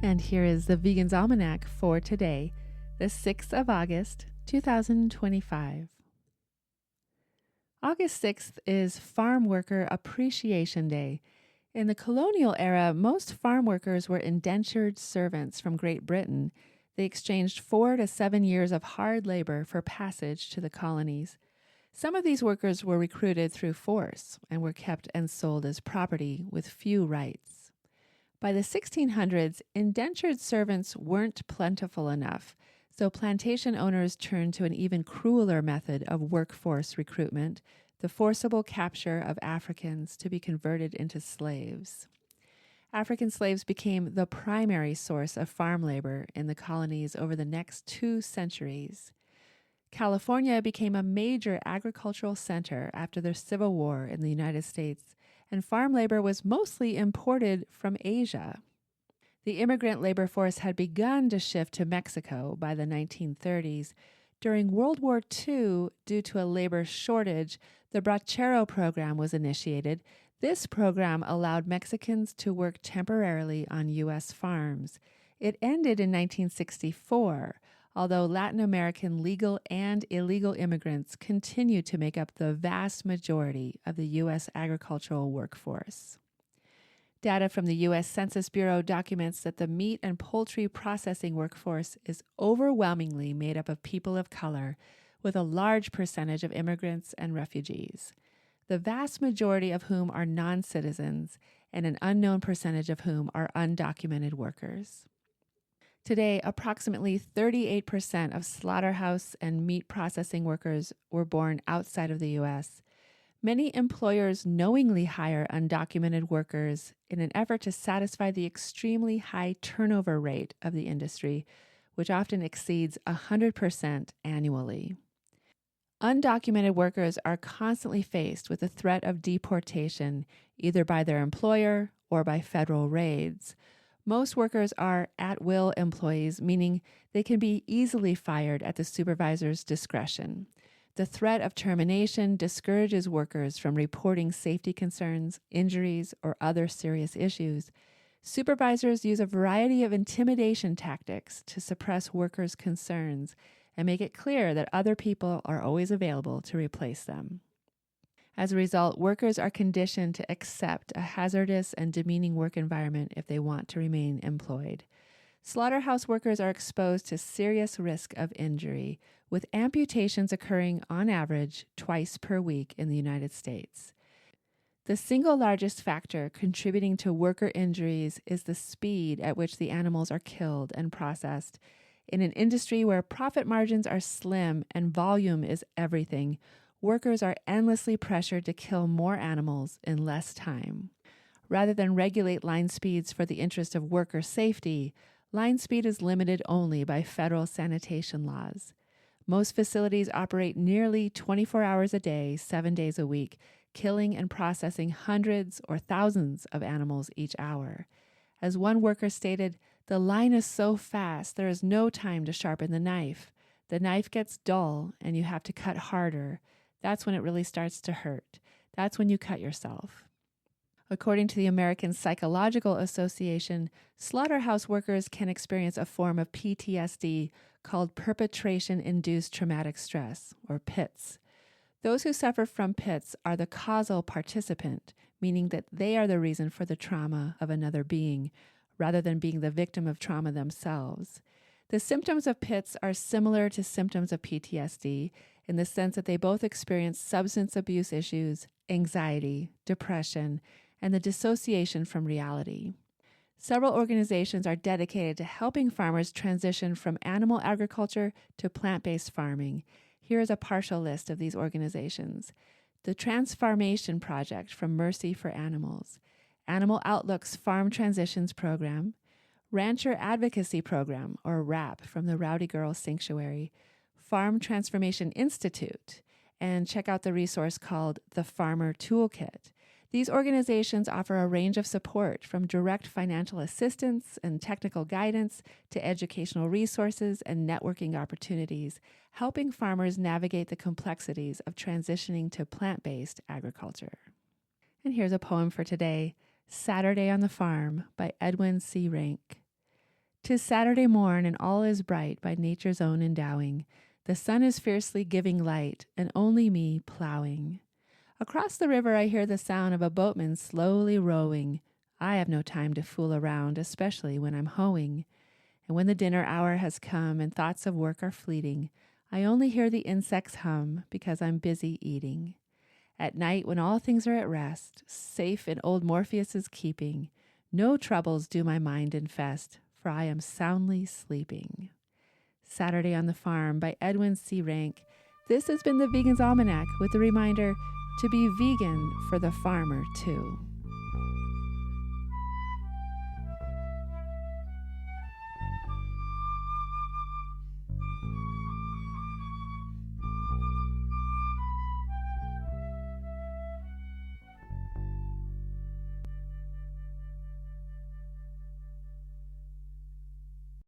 And here is the Vegan's Almanac for today, the 6th of August, 2025. August 6th is Farmworker Appreciation Day. In the colonial era, most farm workers were indentured servants from Great Britain. They exchanged 4 to 7 years of hard labor for passage to the colonies. Some of these workers were recruited through force and were kept and sold as property with few rights. By the 1600s, indentured servants weren't plentiful enough, so plantation owners turned to an even crueler method of workforce recruitment, the forcible capture of Africans to be converted into slaves. African slaves became the primary source of farm labor in the colonies over the next 2 centuries. California became a major agricultural center after the Civil War in the United States, and farm labor was mostly imported from Asia. The immigrant labor force had begun to shift to Mexico by the 1930s. During World War II, due to a labor shortage, the Bracero program was initiated. This program allowed Mexicans to work temporarily on U.S. farms. It ended in 1964, although Latin American legal and illegal immigrants continue to make up the vast majority of the U.S. agricultural workforce. Data from the U.S. Census Bureau documents that the meat and poultry processing workforce is overwhelmingly made up of people of color, with a large percentage of immigrants and refugees, the vast majority of whom are non-citizens and an unknown percentage of whom are undocumented workers. Today, approximately 38% of slaughterhouse and meat processing workers were born outside of the U.S. Many employers knowingly hire undocumented workers in an effort to satisfy the extremely high turnover rate of the industry, which often exceeds 100% annually. Undocumented workers are constantly faced with the threat of deportation, either by their employer or by federal raids. Most workers are at-will employees, meaning they can be easily fired at the supervisor's discretion. The threat of termination discourages workers from reporting safety concerns, injuries, or other serious issues. Supervisors use a variety of intimidation tactics to suppress workers' concerns and make it clear that other people are always available to replace them. As a result, workers are conditioned to accept a hazardous and demeaning work environment if they want to remain employed. Slaughterhouse workers are exposed to serious risk of injury, with amputations occurring on average twice per week in the United States. The single largest factor contributing to worker injuries is the speed at which the animals are killed and processed. In an industry where profit margins are slim and volume is everything, workers are endlessly pressured to kill more animals in less time. Rather than regulate line speeds for the interest of worker safety, line speed is limited only by federal sanitation laws. Most facilities operate nearly 24 hours a day, 7 days a week, killing and processing hundreds or thousands of animals each hour. As one worker stated, "The line is so fast, there is no time to sharpen the knife. The knife gets dull and you have to cut harder. That's when it really starts to hurt. That's when you cut yourself." According to the American Psychological Association, slaughterhouse workers can experience a form of PTSD called perpetration-induced traumatic stress, or PITS. Those who suffer from PITS are the causal participant, meaning that they are the reason for the trauma of another being, rather than being the victim of trauma themselves. The symptoms of PITS are similar to symptoms of PTSD in the sense that they both experience substance abuse issues, anxiety, depression, and the dissociation from reality. Several organizations are dedicated to helping farmers transition from animal agriculture to plant-based farming. Here is a partial list of these organizations: the Transformation Project from Mercy for Animals, Animal Outlook's Farm Transitions Program, Rancher Advocacy Program, or RAP, from the Rowdy Girl Sanctuary, Farm Transformation Institute, and check out the resource called the Farmer Toolkit. These organizations offer a range of support, from direct financial assistance and technical guidance to educational resources and networking opportunities, helping farmers navigate the complexities of transitioning to plant-based agriculture. And here's a poem for today, Saturday on the Farm by Edwin C. Ranck. 'Tis Saturday morn, and all is bright by nature's own endowing. The sun is fiercely giving light, and only me plowing. Across the river I hear the sound of a boatman slowly rowing. I have no time to fool around, especially when I'm hoeing. And when the dinner hour has come and thoughts of work are fleeting, I only hear the insects hum because I'm busy eating. At night, when all things are at rest, safe in old Morpheus's keeping, no troubles do my mind infest, for I am soundly sleeping. Saturday on the Farm by Edwin C. Ranck. This has been the Vegan's Almanac with a reminder to be vegan for the farmer, too.